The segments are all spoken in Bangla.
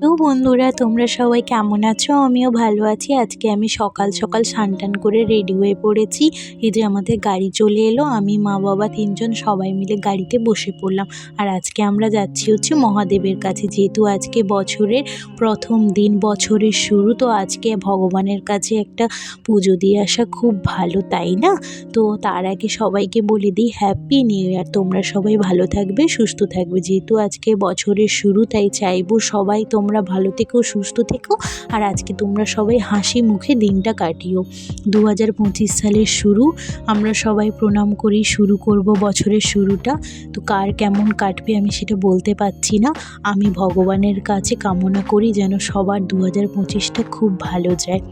তো বন্ধুরা, তোমরা সবাই কেমন আছো? আমিও ভালো আছি। আজকে আমি সকাল সকাল স্নান করে রেডি হয়ে পড়েছি। এই যে আমাদের গাড়ি চলে এলো, আমি মা বাবা তিনজন সবাই মিলে গাড়িতে বসে পড়লাম। আর আজকে আমরা যাচ্ছি মহাদেবের কাছে, যেহেতু আজকে বছরের প্রথম দিন, বছরের শুরু, তো আজকে ভগবানের কাছে একটা পুজো দিয়ে আসা খুব ভালো, তাই না? তো তার আগে সবাইকে বলে দিই হ্যাপি নিউ ইয়ার। তোমরা সবাই ভালো থাকবে, সুস্থ থাকবে। যেহেতু আজকে বছরের শুরু, তাই চাইবো সবাই তোমরা ভালো থেকো, সুস্থ থেকো। আর আজকে তোমরা সবাই হাসি মুখে দিনটা কাটিও। 2025 সালের শুরু, আমরা সবাই প্রণাম করি, শুরু করব বছরের শুরুটা। তো কার কেমন কাটবে আমি সেটা বলতে পারছি না। আমি ভগবানের কাছে কামনা করি যেন সবার 2025টা খুব ভালো যায়।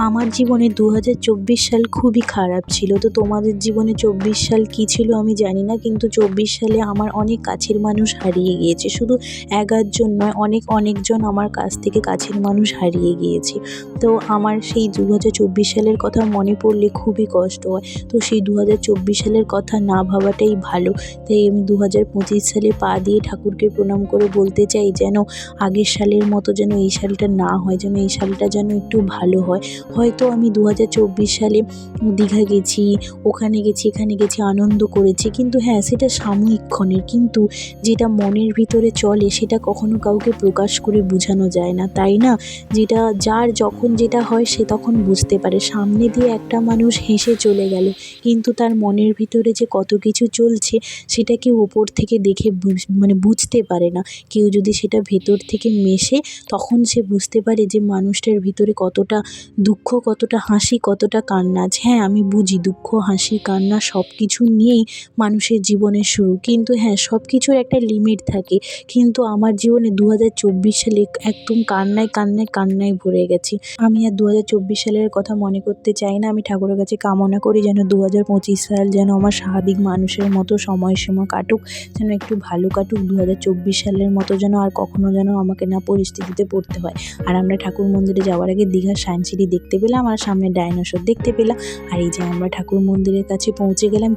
আমার জীবনে 2024 সাল খুবই খারাপ ছিল। তো তোমাদের জীবনে 24 সাল কী ছিল আমি জানি না, কিন্তু 24 সালে আমার অনেক কাছের মানুষ হারিয়ে গিয়েছে। শুধু 11 জন নয়, অনেকজন আমার কাছ থেকে কাছের মানুষ হারিয়ে গিয়েছে। তো আমার সেই 2024 সালের কথা মনে পড়লে খুবই কষ্ট হয়। তো সেই 2024 সালের কথা না ভাবাটাই ভালো। তাই আমি 2025 সালে পা দিয়ে ঠাকুরকে প্রণাম করে বলতে চাই যেন আগের সালের মতো যেন এই সালটা না হয়, যেন এই সালটা যেন একটু ভালো হয়। হয়তো আমি 2024 সালে দীঘা গেছি, ওখানে গেছি, এখানে গেছি, আনন্দ করেছি, কিন্তু হ্যাঁ, সেটা সাময়িকক্ষণের। কিন্তু যেটা মনের ভিতরে চলে সেটা কখনো কাউকে প্রকাশ করে বোঝানো যায় না, তাই না? যেটা যার যখন যেটা হয় সে তখন বুঝতে পারে। সামনে দিয়ে একটা মানুষ হেসে চলে গেল, কিন্তু তার মনের ভিতরে যে কত কিছু চলছে সেটা কেউ ওপর থেকে দেখে বুঝতে পারে না। কেউ যদি সেটা ভেতর থেকে মেশে, তখন সে বুঝতে পারে যে মানুষটার ভিতরে কতটা দুঃখ, কতটা হাসি, কতটা কান্না আছে। হ্যাঁ, আমি বুঝি দুঃখ, হাসি, কান্না সব কিছু নিয়েই মানুষের জীবনের শুরু। কিন্তু হ্যাঁ, সব কিছুর একটা লিমিট থাকে। কিন্তু আমার জীবনে 2024 সালে একদম কান্নায় ভরে গেছি। আমি আর 2024 সালের কথা মনে করতে চাই না। আমি ঠাকুরের কাছে কামনা করি যেন 2025 সাল যেন আমার স্বাভাবিক মানুষের মতো সময়সীমা কাটুক, যেন একটু ভালো কাটুক। 2024 সালের মতো যেন আর কখনো যেন আমাকে না পরিস্থিতিতে পড়তে হয়। আর আমরা ঠাকুর মন্দিরে যাওয়ার আগে দীঘার সায়েন্স সিটি দেখতে পেলাম, আর সামনে ডাইনোসর দেখতে পেলাম। আর এই যে আমরা ঠাকুর মন্দিরের কাছে পৌঁছে গেলাম।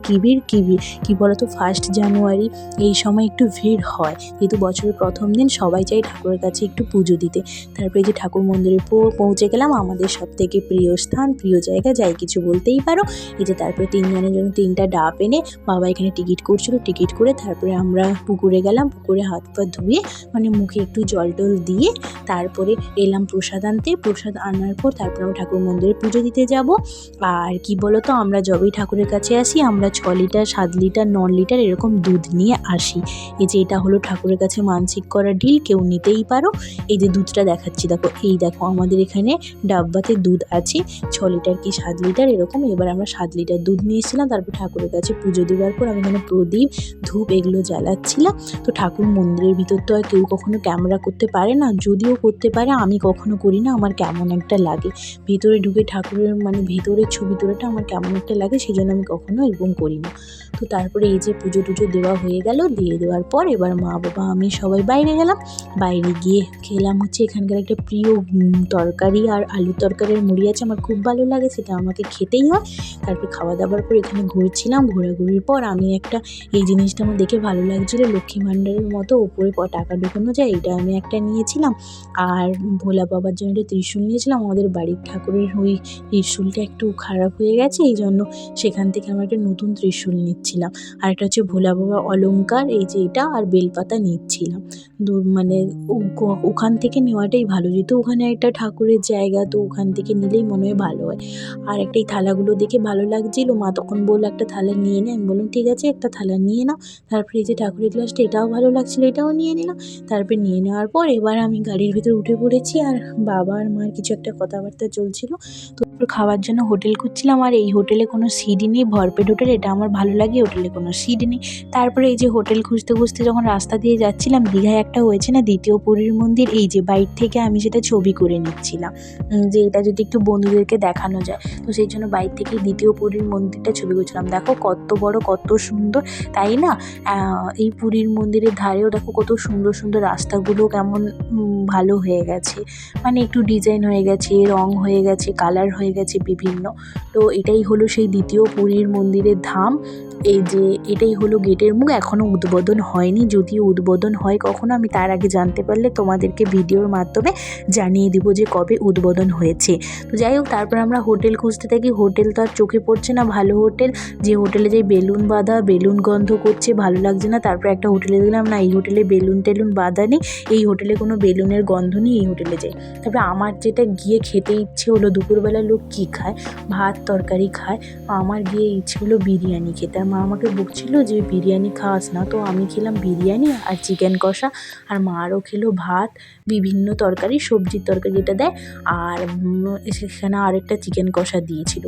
কী বলতো, 1 জানুয়ারি এই সময় একটু ভিড় হয়, যেহেতু বছরের প্রথম দিন সবাই চাই ঠাকুরের কাছে একটু পুজো দিতে। তারপরে এই যে ঠাকুর মন্দিরে পৌঁছে গেলাম, আমাদের সবথেকে প্রিয় স্থান, প্রিয় জায়গা, যাই কিছু বলতেই পারো। এই যে তারপরে 3 জনের জন্য 3টা ডাব এনে বাবা এখানে টিকিট করছিল। টিকিট করে তারপরে আমরা পুকুরে গেলাম। পুকুরে হাত পা ধুয়ে মুখে একটু জল টল দিয়ে তারপরে এলাম প্রসাদ আনতে। প্রসাদ আনার পর তারপর আমরা ঠাকুর মন্দিরে পুজো দিতে যাব। আর কি বলতো, আমরা যবেই ঠাকুরের কাছে আসি আমরা 6 লিটার, 7 লিটার, 9 লিটার এরকম দুধ নিয়ে আসি। এই যে এটা হলো ঠাকুরের কাছে মানসিক করা ডিল, কেউ নিতেই পারো। এই যে দুধটা দেখাচ্ছি, দেখো আমাদের এখানে ডাব্বাতে দুধ আছে 6 লিটার কি 7 লিটার এরকম। এবার আমরা 7 লিটার দুধ নিয়ে এসেছিলাম। তারপর ঠাকুরের কাছে পুজো দেওয়ার পর আমি এখানে প্রদীপ, ধূপ এগুলো জ্বালাচ্ছিলাম। তো ঠাকুর মন্দিরের ভিতর তো আর কেউ কখনো ক্যামেরা করতে পারে না, যদিও করতে পারে আমি কখনো করি না। আমার কেমন একটা লাগে ভেতরে ঢুকে ঠাকুরের ভেতরের ছবি তোলাটা আমার কেমন একটা লাগে, সেই জন্য আমি কখনো এরকম করি না। তো তারপরে এই যে পুজো টুজো দেওয়া হয়ে গেল, দিয়ে দেওয়ার পর এবার মা বাবা আমি সবাই বাইরে গেলাম। বাইরে গিয়ে খেলাম এখানকার একটা প্রিয় তরকারি, আর আলুর তরকারির মুড়ি আছে, আমার খুব ভালো লাগে, সেটা আমাকে খেতেই হয়। তারপর খাওয়া দাওয়ার পর এখানে ঘুরছিলাম। ঘোরাঘুরির পর আমি একটা, এই জিনিসটা আমার দেখে ভালো লাগছিলো, লক্ষ্মী ভাণ্ডারের মতো ওপরে টাকা ঢোকানো যায়, এটা আমি একটা নিয়েছিলাম। আর ভোলা বাবার জন্য একটা ত্রিশূল নিয়েছিলাম। আমাদের বাড়ির ঠাকুরের ওই ত্রিশূলটা একটু খারাপ হয়ে গেছে, এই জন্য সেখান থেকে আমরা একটা নতুন ত্রিশূল নিচ্ছিলাম। আর একটা হচ্ছে ভোলা বাবার অলংকার, এই যে এটা, আর বেলপাতা নিচ্ছিলাম। ওখান থেকে নেওয়াটাই ভালো, যেহেতু ওখানে একটা ঠাকুরের জায়গা, তো ওখান থেকে নিলেই মনে হয় ভালো হয়। আর একটা এই থালাগুলো দেখে ভালো লাগছিলো, মা তখন বললো একটা থালা নিয়ে নে। আমি বললাম ঠিক আছে, একটা থালা নিয়ে নাও। তারপরে এই যে ঠাকুরের গ্লাসটা, এটাও ভালো লাগছিলো, এটাও নিয়ে নিলাম। তারপরে নিয়ে নেওয়ার পর এবার আমি গাড়ির ভিতরে উঠে পড়েছি, আর বাবা আর মার কিছু একটা কথাবার্তা চলছিল। তো খাওয়ার জন্য হোটেল খুঁজছিলাম, আর এই হোটেলে কোনো সিট নেই, ভরপেট হোটেল, এটা আমার ভালো লাগে, হোটেলে কোনো সিট নেই। তারপরে এই যে হোটেল খুঁজতে খুঁজতে যখন রাস্তা দিয়ে যাচ্ছিলাম, দীঘায় একটা হয়েছে না দ্বিতীয় পুরীর মন্দির, এই যে বাইর থেকে আমি সেটা ছবি করে নিচ্ছিলাম, যে এটা যদি একটু বন্ধুদেরকে দেখানো যায়, তো সেই জন্য বাইর থেকে দ্বিতীয় পুরীর মন্দিরটা ছবি করছিলাম। দেখো কত বড়, কত সুন্দর, তাই না? এই পুরীর মন্দিরের ধারেও দেখো কত সুন্দর রাস্তাগুলো কেমন ভালো হয়ে গেছে, একটু ডিজাইন হয়ে গেছে, রং হয়ে হয়ে গেছে, কালার হয়ে গেছে বিভিন্ন। তো এটাই হলো সেই দ্বিতীয় পুরীর মন্দিরের ধাম। এই যে এটাই হলো গেটের মুখ, এখনও উদ্বোধন হয়নি, যদিও উদ্বোধন হয় কখনো আমি তার আগে জানতে পারলে তোমাদেরকে ভিডিওর মাধ্যমে জানিয়ে দিব যে কবে উদ্বোধন হয়েছে। তো যাই হোক, তারপর আমরা হোটেল খুঁজতে থাকি, হোটেল তো আর চোখে পড়ছে না ভালো হোটেল। যে হোটেলে যাই বেলুন বাঁধা, বেলুন গন্ধ করছে, ভালো লাগছে না। তারপর একটা হোটেলে দেখলাম না, এই হোটেলে বেলুন টেলুন বাঁধা নেই, এই হোটেলে কোনো বেলুনের গন্ধ নেই, এই হোটেলে যাই। তারপরে আমার যেটা গিয়ে খেতে ইচ্ছে হলো, দুপুরবেলা লোক কী খায়, ভাত তরকারি খায়, আমার গিয়ে ইচ্ছে হলো বিরিয়ানি খেতে। মা আমাকে বকছিল যে বিরিয়ানি খাওয়াস না, তো আমি খেলাম বিরিয়ানি আর চিকেন কষা, আর মা আরও খেলো ভাত, বিভিন্ন তরকারি, সবজির তরকারি যেটা দেয়, আর সেখানে আরেকটা চিকেন কষা দিয়েছিল।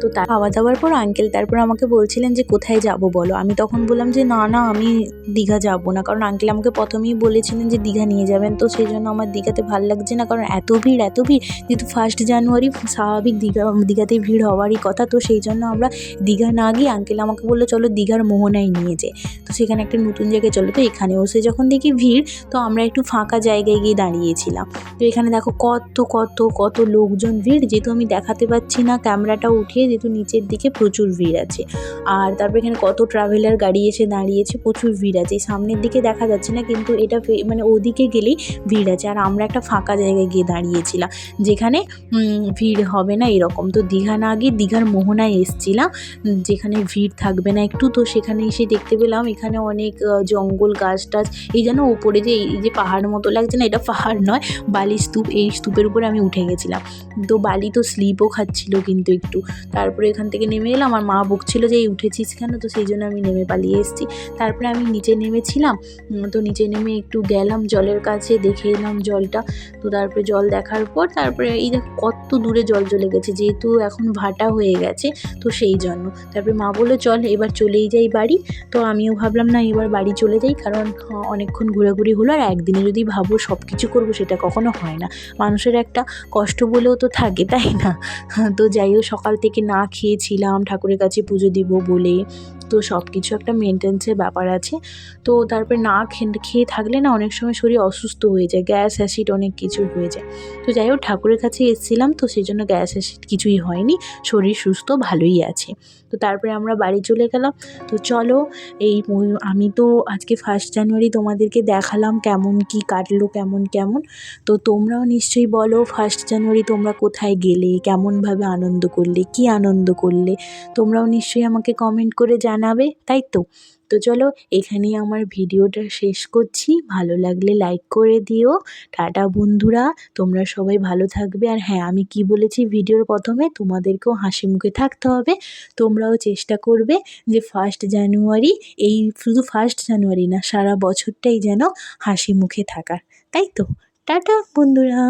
তো তা খাওয়া দাওয়ার পর আঙ্কেল তারপর আমাকে বলছিলেন যে কোথায় যাব বলো। আমি তখন বললাম যে না না, আমি দীঘা যাব না, কারণ আঙ্কেল আমাকে প্রথমেই বলেছিলেন যে দীঘা নিয়ে যাবেন। তো সেই জন্য আমার দীঘাতে ভালো লাগছে না, কারণ এত ভিড় এত ভিড়, যেহেতু 1 জানুয়ারি, স্বাভাবিক দীঘাতে ভিড় হওয়ারই কথা। তো সেই জন্য আমরা দীঘা না গিয়ে আঙ্কেল আমাকে বললো চলো দীঘার মোহনায় নিয়ে যায়, তো সেখানে একটা নতুন জায়গায় চলো। তো এখানে বসে যখন দেখি ভিড়, তো আমরা একটু ফাঁকা জায়গায় গিয়ে দাঁড়িয়েছিলাম। তো এখানে দেখো কত কত কত লোকজন, ভিড় যেহেতু আমি দেখাতে পাচ্ছি না ক্যামেরাটা উঠিয়ে, যেহেতু নিচের দিকে প্রচুর ভিড় আছে। আর তারপরে এখানে কত ট্রাভেলার গাড়ি এসে দাঁড়িয়েছে, প্রচুর ভিড় আছে। এই সামনের দিকে দেখা যাচ্ছে না, কিন্তু এটা মানে ওদিকে গেলেই ভিড় আছে। আর আমরা একটা ফাঁকা জায়গায় গিয়ে দাঁড়িয়েছিলাম, যেখানে ভিড় হবে না এরকম। তো দীঘা না গিয়ে দীঘার মোহনায় এসেছিলাম, যেখানে ভিড় থাকবে না একটু। তো সেখানে এসে দেখতে পেলাম এখানে অনেক জঙ্গল, গাছ টাছ, এই যেন ওপরে যে এই যে পাহাড় মতো লাগছে না, এটা পাহাড় নয়, বালি স্তূপ। এই স্তূপের উপরে আমি উঠে গেছিলাম, তো বালি তো স্লিপও খাচ্ছিল কিন্তু একটু। তারপরে এখান থেকে নেমে এলাম, আমার মা বকছিল যে এই উঠেছিস কেন, তো সেই জন্য আমি নেমে পালিয়ে এসেছি। তারপরে আমি নিচে নেমেছিলাম, তো নিচে নেমে একটু গেলাম জলের কাছে, দেখে এলাম জলটা। তো তারপরে জল দেখার পর তারপরে এই দেখো কত দূরে জল চলে গেছে, যেহেতু এখন ভাটা হয়ে গেছে, তো সেই জন্য। তারপরে মা বললো চল এবার চলেই যাই বাড়ি। তো আমিও ভাবলাম না এবার বাড়ি চলে যাই, কারণ অনেকক্ষণ ঘোরাঘুরি হলো, আর একদিনে যদি ভাবো সব কিছু করবো সেটা কখনো হয় না, মানুষের একটা কষ্ট বলেও তো থাকে, তাই না? তো যাই হোক, সকাল থেকে না খেয়েছিলাম ঠাকুরের কাছে পুজো দিব বলে, তো সব কিছু একটা মেনটেন্সের ব্যাপার আছে। তো তারপরে না খেয়ে থাকলে না অনেক সময় শরীর অসুস্থ হয়ে যায়, গ্যাস অ্যাসিড অনেক কিছু হয়ে যায়। তো যাই হোক, ঠাকুরের কাছে এসেছিলাম, তো সেই জন্য গ্যাস অ্যাসিড কিছুই হয়নি, শরীর সুস্থ ভালোই আছে। তো তারপরে আমরা বাড়ি চলে গেলাম। তো চলো, আমি তো আজকে 1 জানুয়ারি তোমাদেরকে দেখালাম কেমন কি কাটলো, কেমন। তো তোমরাও নিশ্চয়ই বলো 1 জানুয়ারি তোমরা কোথায় গেলে, কেমনভাবে আনন্দ করলে, কি আনন্দ করলে, তোমরাও নিশ্চয়ই আমাকে কমেন্ট করে জানাবে, তাই তো? তো চলো, এখানেই আমার ভিডিওটা শেষ করছি। ভালো লাগলে লাইক করে দিও। টাটা বন্ধুরা, তোমরা সবাই ভালো থাকবে। আর হ্যাঁ, আমি কি বলেছি ভিডিওর প্রথমে, তোমাদেরকেও হাসি মুখে থাকতে হবে। তোমরাও চেষ্টা করবে যে 1 জানুয়ারি, এই শুধু 1 জানুয়ারি না, সারা বছরটাই যেন হাসি মুখে থাকার, তাই তো? টাটা বন্ধুরা।